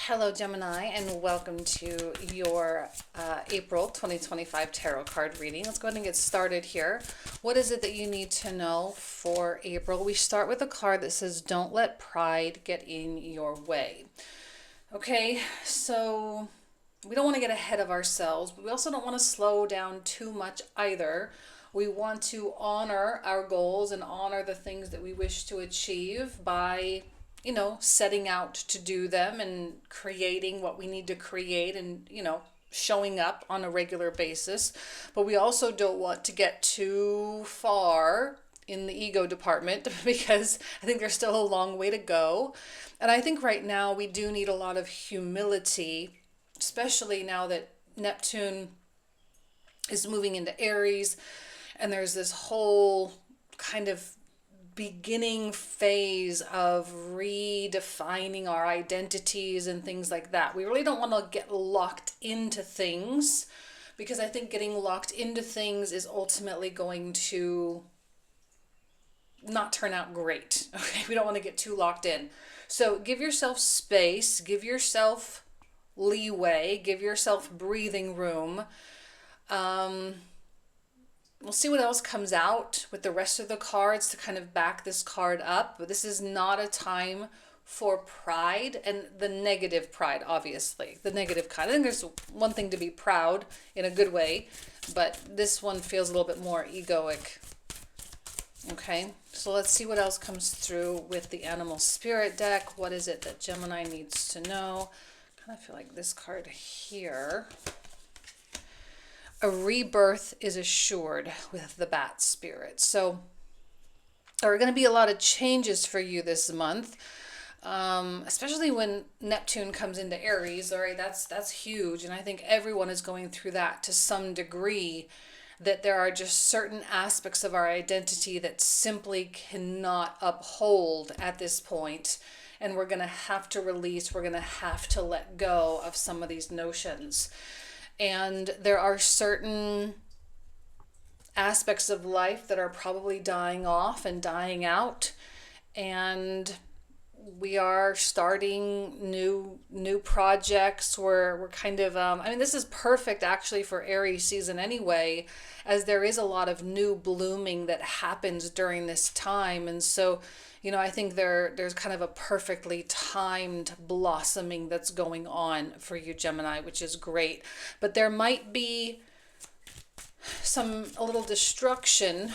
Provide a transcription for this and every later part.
Hello, Gemini, and welcome to your April 2025 tarot card reading. Let's go ahead and get started here. What is it that you need to know for April? We start with a card that says, Don't let pride get in your way. Okay, so we don't want to get ahead of ourselves, but we also don't want to slow down too much either. We want to honor our goals and honor the things that we wish to achieve by setting out to do them and creating what we need to create and, showing up on a regular basis. But we also don't want to get too far in the ego department because I think there's still a long way to go. And I think right now we do need a lot of humility, especially now that Neptune is moving into Aries and there's this whole kind of beginning phase of redefining our identities and things like that. We really don't want to get locked into things because I think getting locked into things is ultimately going to not turn out great. Okay, we don't want to get too locked in. So give yourself space, give yourself leeway, give yourself breathing room. We'll see what else comes out with the rest of the cards to kind of back this card up. But this is not a time for pride and the negative pride, obviously. The negative kind. I think there's one thing to be proud in a good way, but this one feels a little bit more egoic. Okay, so let's see what else comes through with the animal spirit deck. What is it that Gemini needs to know? I kind of feel like this card here. A rebirth is assured with the bat spirit. So there are going to be a lot of changes for you this month, especially when Neptune comes into Aries. All right, that's huge. And I think everyone is going through that to some degree, that there are just certain aspects of our identity that simply cannot uphold at this point. And we're going to have to release, we're going to have to let go of some of these notions. And there are certain aspects of life that are probably dying off and dying out. And we are starting new projects where we're kind of, this is perfect actually for Aries season anyway, as there is a lot of new blooming that happens during this time. And so, I think there's kind of a perfectly timed blossoming that's going on for you, Gemini, which is great. But there might be a little destruction.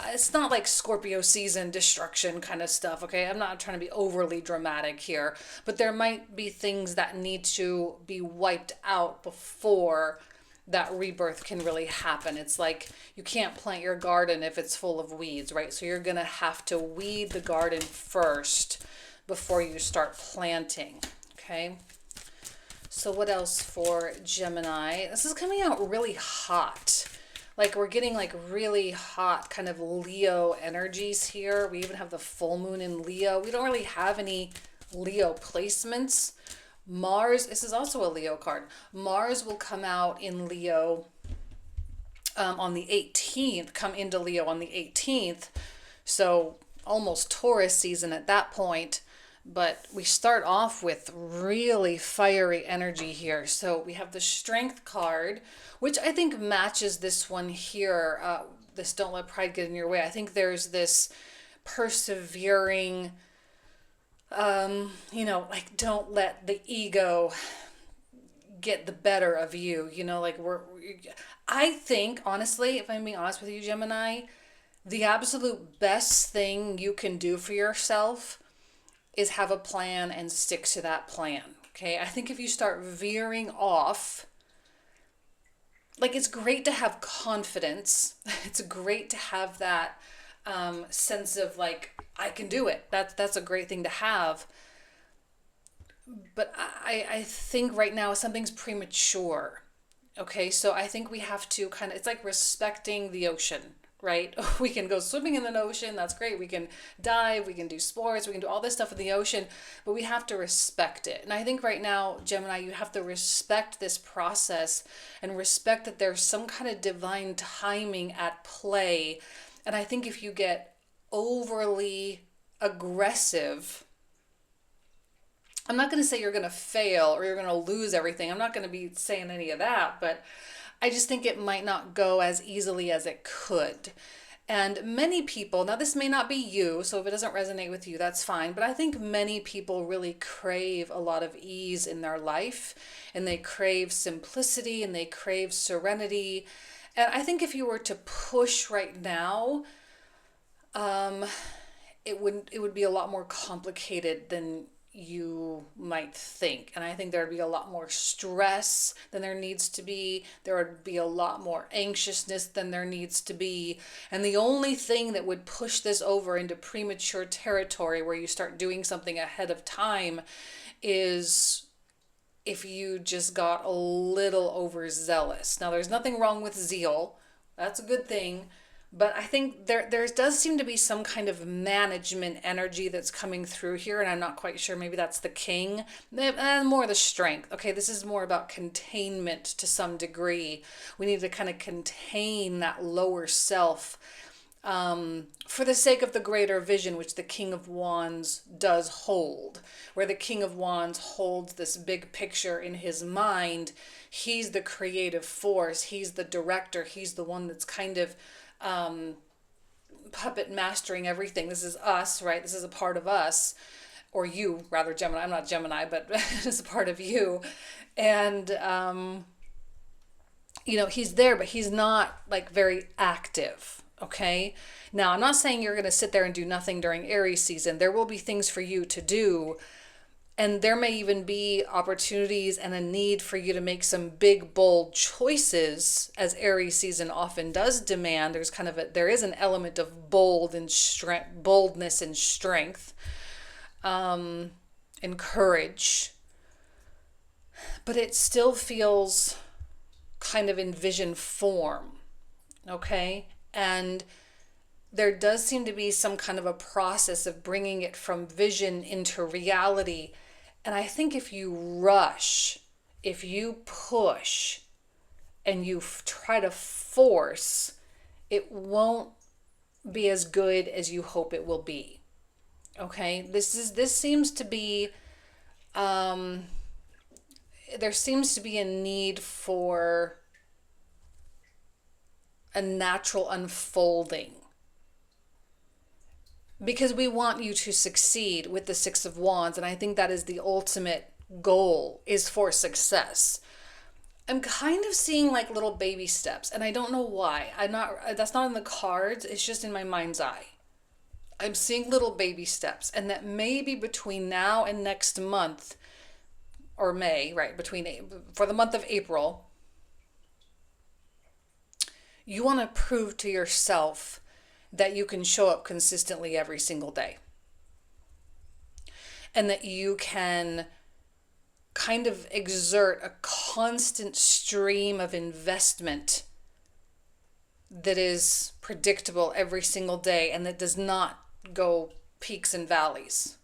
It's not like Scorpio season destruction kind of stuff, okay? I'm not trying to be overly dramatic here, but there might be things that need to be wiped out before that rebirth can really happen. It's like you can't plant your garden if it's full of weeds, right? So you're going to have to weed the garden first before you start planting, okay? So what else for Gemini? This is coming out really hot. Like we're getting like really hot kind of Leo energies here. We even have the full moon in Leo. We don't really have any Leo placements. Mars, this is also a Leo card. Mars will come out in Leo on the 18th, come into Leo on the 18th. So almost Taurus season at that point. But we start off with really fiery energy here. So we have the Strength card, which I think matches this one here. This Don't Let Pride Get in Your Way. I think there's this persevering, like don't let the ego get the better of you. I think, honestly, if I'm being honest with you, Gemini, the absolute best thing you can do for yourself is have a plan and stick to that plan. Okay, I think if you start veering off, like it's great to have confidence. It's great to have that sense of like, I can do it. That's a great thing to have. But I think right now something's premature. Okay, so I think we have to it's like respecting the ocean, right? We can go swimming in the ocean, that's great. We can dive, we can do sports, we can do all this stuff in the ocean, but we have to respect it. And I think right now, Gemini, you have to respect this process and respect that there's some kind of divine timing at play. And I think if you get overly aggressive I'm not going to say you're going to fail or you're going to lose everything. I'm not going to be saying any of that, but I just think it might not go as easily as it could. And many people, now this may not be you, so if it doesn't resonate with you, that's fine. But I think many people really crave a lot of ease in their life, and they crave simplicity and they crave serenity. And I think if you were to push right now, um, it would be a lot more complicated than you might think. And I think there'd be a lot more stress than there needs to be. There would be a lot more anxiousness than there needs to be. And the only thing that would push this over into premature territory where you start doing something ahead of time is if you just got a little overzealous. Now, there's nothing wrong with zeal. That's a good thing. But I think there does seem to be some kind of management energy that's coming through here, and I'm not quite sure. Maybe that's the king, and more the strength. Okay, this is more about containment to some degree. We need to kind of contain that lower self for the sake of the greater vision, which the King of Wands does hold. Where the King of Wands holds this big picture in his mind, he's the creative force, he's the director, he's the one that's kind of puppet mastering everything. This is us, right? This is a part of us, or you, rather, Gemini. I'm not Gemini, but it's a part of you. And, he's there, but he's not like very active. Okay. Now, I'm not saying you're going to sit there and do nothing during Aries season. There will be things for you to do. And there may even be opportunities and a need for you to make some big, bold choices, as Aries season often does demand. There is an element of boldness and strength, and courage, but it still feels kind of in vision form, okay? And there does seem to be some kind of a process of bringing it from vision into reality. And I think if you rush, if you push, and you try to force, it won't be as good as you hope it will be. Okay? This seems to be, there seems to be a need for a natural unfolding, because we want you to succeed with the Six of Wands. And I think that is the ultimate goal, is for success. I'm kind of seeing like little baby steps, and I don't know why. That's not in the cards. It's just in my mind's eye. I'm seeing little baby steps, and that maybe between now and next month, or May, right? For the month of April, you want to prove to yourself that you can show up consistently every single day, and that you can kind of exert a constant stream of investment that is predictable every single day and that does not go peaks and valleys.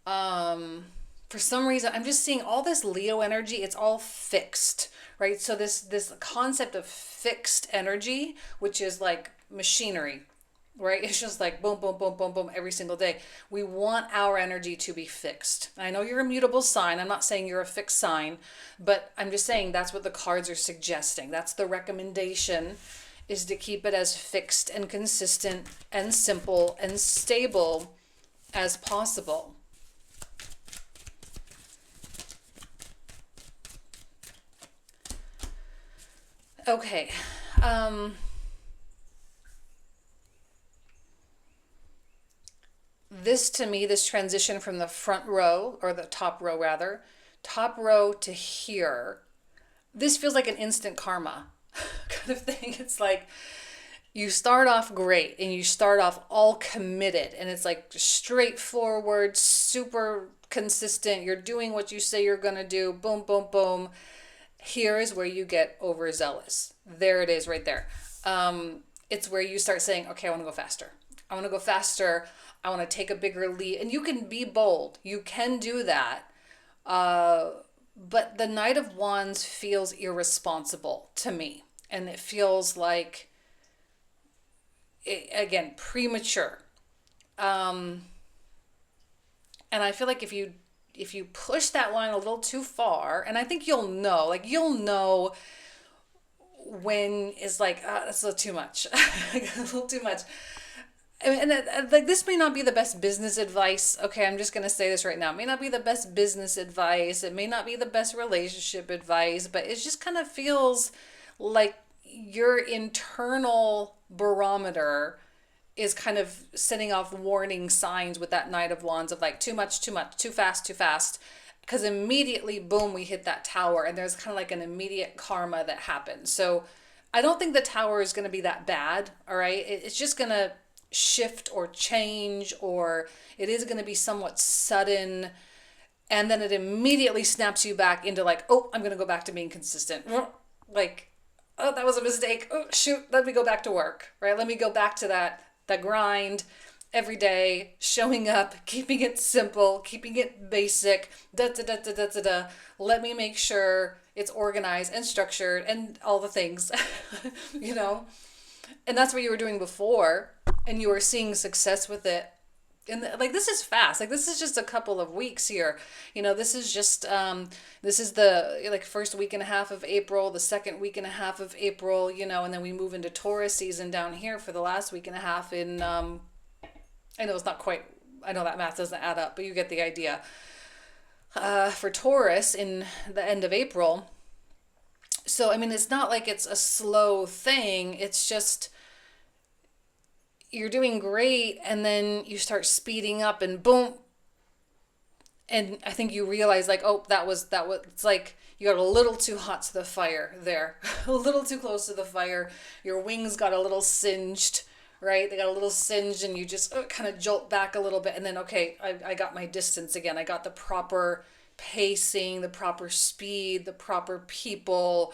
For some reason, I'm just seeing all this Leo energy. It's all fixed, right? So this concept of fixed energy, which is like machinery, right? It's just like boom, boom, boom, boom, boom every single day. We want our energy to be fixed. I know you're a mutable sign. I'm not saying you're a fixed sign, but I'm just saying that's what the cards are suggesting. That's the recommendation, is to keep it as fixed and consistent and simple and stable as possible. Okay. This, to me, this transition from the front row, or the top row rather, top row to here, this feels like an instant karma kind of thing. It's like you start off great and you start off all committed, and it's like straightforward, super consistent. You're doing what you say you're going to do. Boom, boom, boom. Here is where you get overzealous. There it is right there. It's where you start saying, okay, I want to go faster. I want to go faster. I want to take a bigger lead. And you can be bold. You can do that. But the Knight of Wands feels irresponsible to me. And it feels like, premature. And I feel like if you if you push that line a little too far, and I think you'll know, like you'll know when it's like, that's a little too much, a little too much. Like this may not be the best business advice. Okay, I'm just gonna say this right now. It may not be the best business advice. It may not be the best relationship advice, but it just kind of feels like your internal barometer is kind of setting off warning signs with that Knight of Wands of like too much, too much, too fast, too fast. Because immediately, boom, we hit that tower, and there's kind of like an immediate karma that happens. So I don't think the tower is going to be that bad. All right, it's just going to shift or change, or it is going to be somewhat sudden, and then it immediately snaps you back into like, oh, I'm going to go back to being consistent. Like, oh, that was a mistake. Oh, shoot, let me go back to work, right? Let me go back to that grind every day, showing up, keeping it simple, keeping it basic, da da da da da da da. Let me make sure it's organized and structured and all the things, you know? And that's what you were doing before, and you were seeing success with it. And like, this is fast. Like, this is just a couple of weeks here. You know, this is just, this is the like first week and a half of April, the second week and a half of April, you know, and then we move into Taurus season down here for the last week and a half in, I know it's not quite, I know that math doesn't add up, but you get the idea. For Taurus in the end of April. So, I mean, it's not like it's a slow thing. It's just, you're doing great, and then you start speeding up and boom. And I think you realize like, oh, that was, it's like you got a little too hot to the fire there, a little too close to the fire. Your wings got a little singed, right? They got a little singed, and you just kind of jolt back a little bit. And then, okay, I got my distance again. I got the proper pacing, the proper speed, the proper people.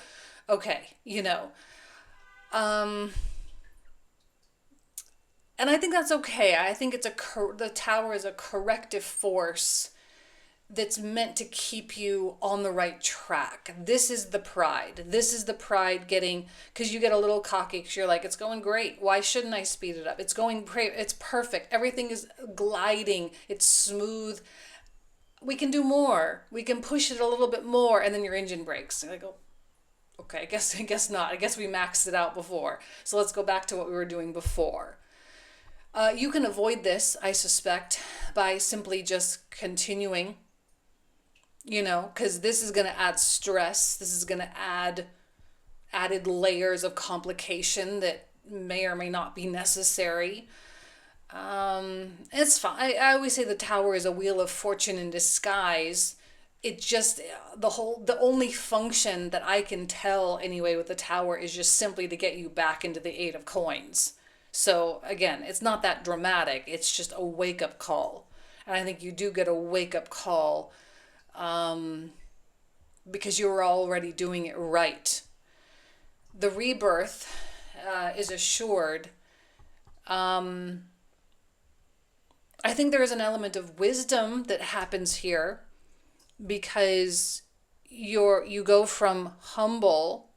Okay, you know. And I think that's okay. I think it's the tower is a corrective force that's meant to keep you on the right track. This is the pride. This is the pride getting, because you get a little cocky because you're like, it's going great. Why shouldn't I speed it up? It's going great. It's perfect. Everything is gliding. It's smooth. We can do more. We can push it a little bit more. And then your engine breaks. And I go, okay, I guess not. I guess we maxed it out before. So let's go back to what we were doing before. You can avoid this, I suspect, by simply just continuing, you know, because this is going to add stress. This is going to add added layers of complication that may or may not be necessary. It's fine. I always say the tower is a wheel of fortune in disguise. It just, the only function that I can tell anyway with the tower is just simply to get you back into the Eight of Coins. So again, it's not that dramatic. It's just a wake-up call. And I think you do get a wake-up call because you were already doing it right. The rebirth is assured. I think there is an element of wisdom that happens here because you go from humble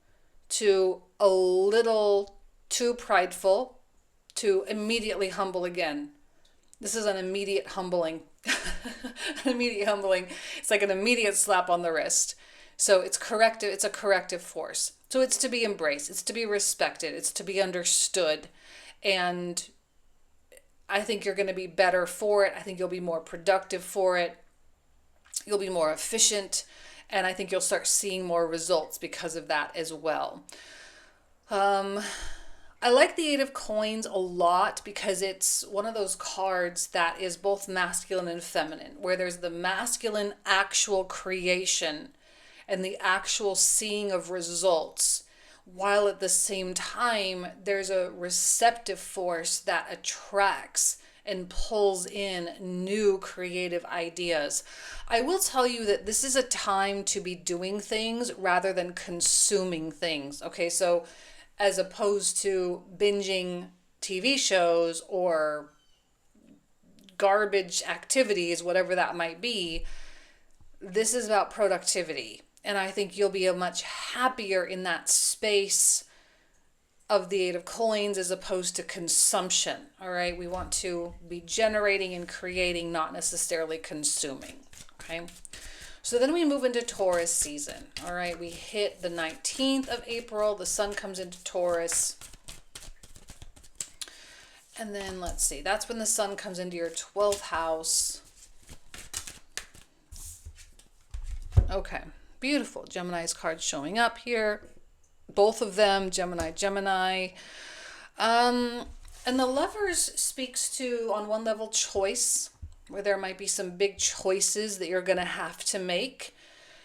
to a little too prideful to immediately humble again. This is an immediate humbling. An immediate humbling. It's like an immediate slap on the wrist. So it's corrective. It's a corrective force. So it's to be embraced. It's to be respected. It's to be understood. And I think you're going to be better for it. I think you'll be more productive for it. You'll be more efficient. And I think you'll start seeing more results because of that as well. I like the Eight of Coins a lot because it's one of those cards that is both masculine and feminine, where there's the masculine actual creation and the actual seeing of results, while at the same time there's a receptive force that attracts and pulls in new creative ideas. I will tell you that this is a time to be doing things rather than consuming things. Okay, so as opposed to binging TV shows or garbage activities, whatever that might be, this is about productivity. And I think you'll be a much happier in that space of the Eight of Coins as opposed to consumption. All right, we want to be generating and creating, not necessarily consuming. Okay. So then we move into Taurus season. All right. We hit the 19th of April. The sun comes into Taurus. And then let's see. That's when the sun comes into your 12th house. Okay. Beautiful. Gemini's cards showing up here. Both of them, Gemini. And the Lovers speaks to, on one level, choice, where there might be some big choices that you're going to have to make.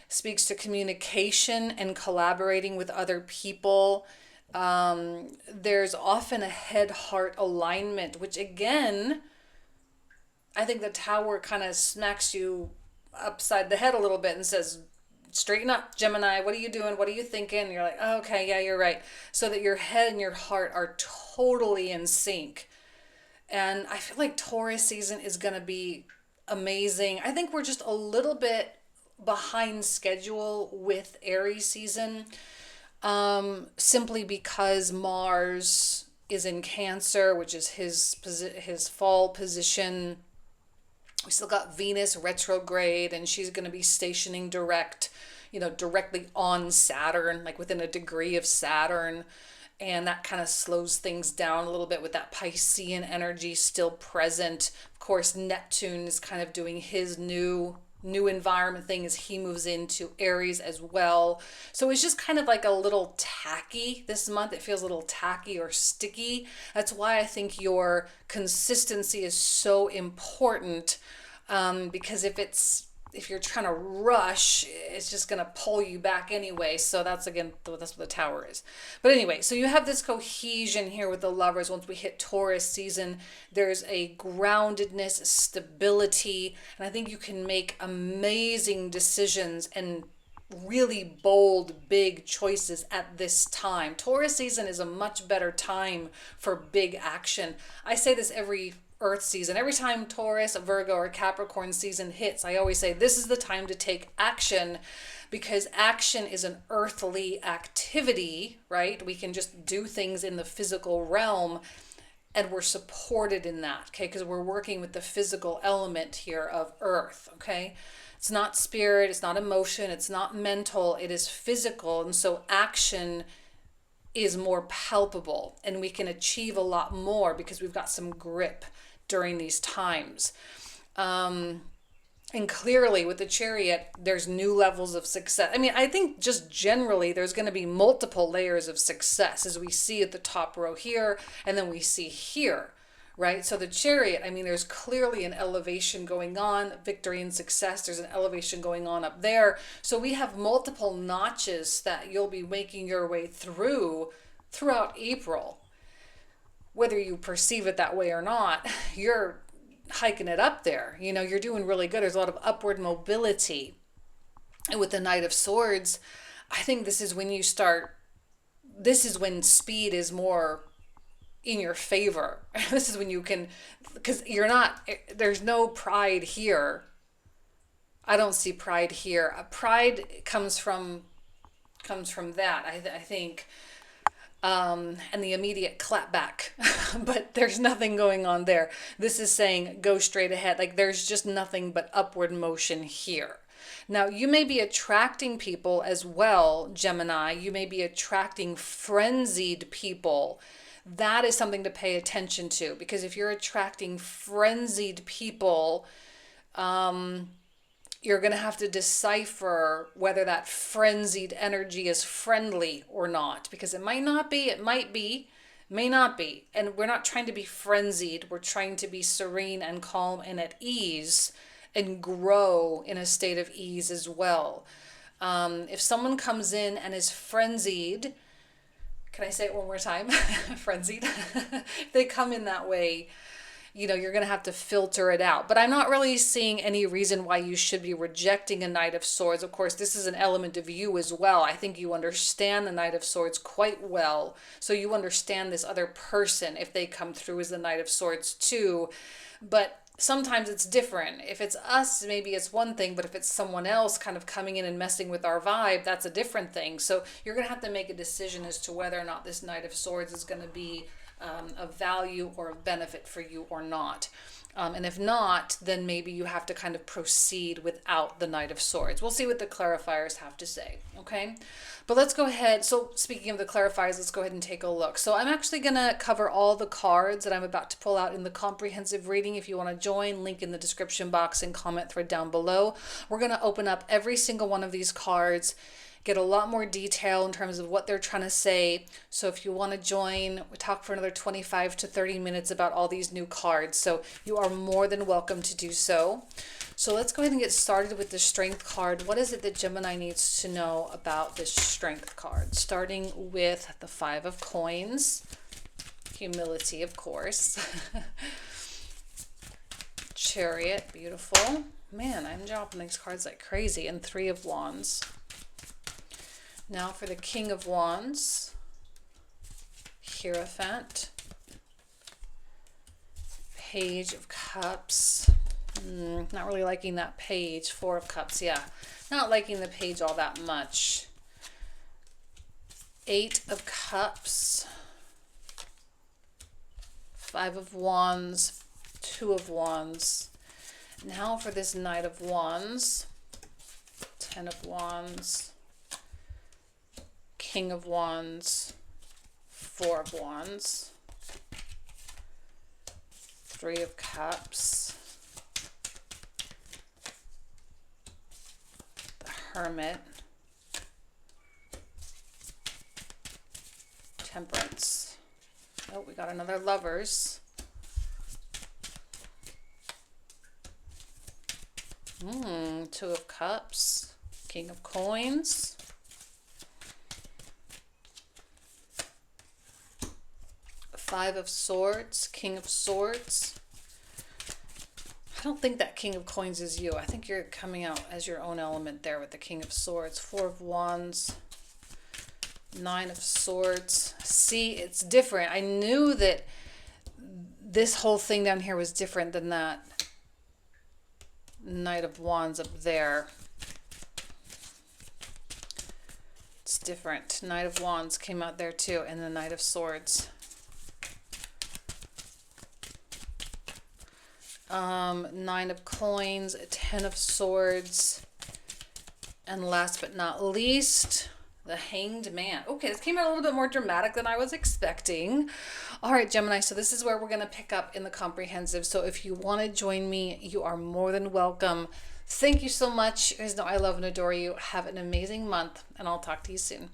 Speaks to communication and collaborating with other people. There's often a head-heart alignment, which again, I think the Tower kind of smacks you upside the head a little bit and says, straighten up, Gemini. What are you doing? What are you thinking? And you're like, oh, okay, yeah, you're right. So that your head and your heart are totally in sync. And I feel like Taurus season is going to be amazing. I think we're just a little bit behind schedule with Aries season, simply because Mars is in Cancer, which is his fall position. We still got Venus retrograde, and she's going to be stationing directly on Saturn, like within a degree of Saturn. And that kind of slows things down a little bit with that Piscean energy still present. Of course, Neptune is kind of doing his new environment thing as he moves into Aries as well. So it's just kind of like a little tacky this month. It feels a little tacky or sticky. That's why I think your consistency is so important, because if you're trying to rush, it's just going to pull you back anyway. So that's what the Tower is. But anyway, so you have this cohesion here with the Lovers. Once we hit Taurus season, there's a groundedness, stability, and I think you can make amazing decisions and really bold, big choices at this time. Taurus season is a much better time for big action. I say this every Earth season. Every time Taurus, Virgo, or Capricorn season hits, I always say this is the time to take action, because action is an earthly activity, right? We can just do things in the physical realm, and we're supported in that, okay? Because we're working with the physical element here of Earth, okay? It's not spirit, it's not emotion, it's not mental, it is physical. And so action is more palpable, and we can achieve a lot more because we've got some grip during these times. And clearly with the Chariot, there's new levels of success. I mean, I think just generally there's going to be multiple layers of success, as we see at the top row here, and then we see here, right? So the Chariot, I mean, there's clearly an elevation going on, victory and success. There's an elevation going on up there. So we have multiple notches that you'll be making your way throughout April. Whether you perceive it that way or not, you're hiking it up there. You're doing really good. There's a lot of upward mobility. And with the Knight of Swords, I think this is when speed is more in your favor. This is when you can, because there's no pride here. I don't see pride here. Pride comes from that, I think. And the immediate clap back, but there's nothing going on there. This is saying go straight ahead. Like there's just nothing but upward motion here. Now you may be attracting people as well, Gemini. You may be attracting frenzied people. That is something to pay attention to, because if you're attracting frenzied people, you're going to have to decipher whether that frenzied energy is friendly or not, because it might not be, it might be, may not be. And we're not trying to be frenzied. We're trying to be serene and calm and at ease and grow in a state of ease as well. If someone comes in and is frenzied, can I say it one more time? Frenzied. If they come in that way, you're going to have to filter it out. But I'm not really seeing any reason why you should be rejecting a Knight of Swords. Of course, this is an element of you as well. I think you understand the Knight of Swords quite well. So you understand this other person if they come through as the Knight of Swords too. But sometimes it's different. If it's us, maybe it's one thing, but if it's someone else kind of coming in and messing with our vibe, that's a different thing. So you're going to have to make a decision as to whether or not this Knight of Swords is going to be of value or of benefit for you or not. And if not, then maybe you have to kind of proceed without the Knight of Swords. We'll see what the clarifiers have to say, okay? But let's go ahead. So speaking of the clarifiers, let's go ahead and take a look. So I'm actually going to cover all the cards that I'm about to pull out in the comprehensive reading. If you want to join, link in the description box and comment thread down below. We're going to open up every single one of these cards, get a lot more detail in terms of what they're trying to say. So if you want to join, we talk for another 25 to 30 minutes about all these new cards. So you are more than welcome to do so. So let's go ahead and get started with the Strength card. What is it that Gemini needs to know about this Strength card? Starting with the Five of Coins, humility, of course. Chariot, beautiful. Man, I'm dropping these cards like crazy. And Three of Wands. Now for the King of Wands, Hierophant, Page of Cups. Not really liking that page. Four of Cups, yeah. Not liking the page all that much. Eight of Cups, Five of Wands, Two of Wands. Now for this Knight of Wands, Ten of Wands, King of Wands, Four of Wands, Three of Cups, the Hermit, Temperance. Oh, we got another Lovers. Two of Cups, King of Coins, Five of Swords, King of Swords. I don't think that King of Coins is you. I think you're coming out as your own element there with the King of Swords. Four of Wands, Nine of Swords. See, it's different. I knew that this whole thing down here was different than that Knight of Wands up there. It's different. Knight of Wands came out there too, and the Knight of Swords. Nine of Coins, Ten of Swords, and last but not least, the Hanged Man. Okay, this came out a little bit more dramatic than I was expecting. All right, Gemini, so this is where we're going to pick up in the comprehensive. So if you want to join me, you are more than welcome. Thank you so much. You guys know I love and adore you. Have an amazing month, and I'll talk to you soon.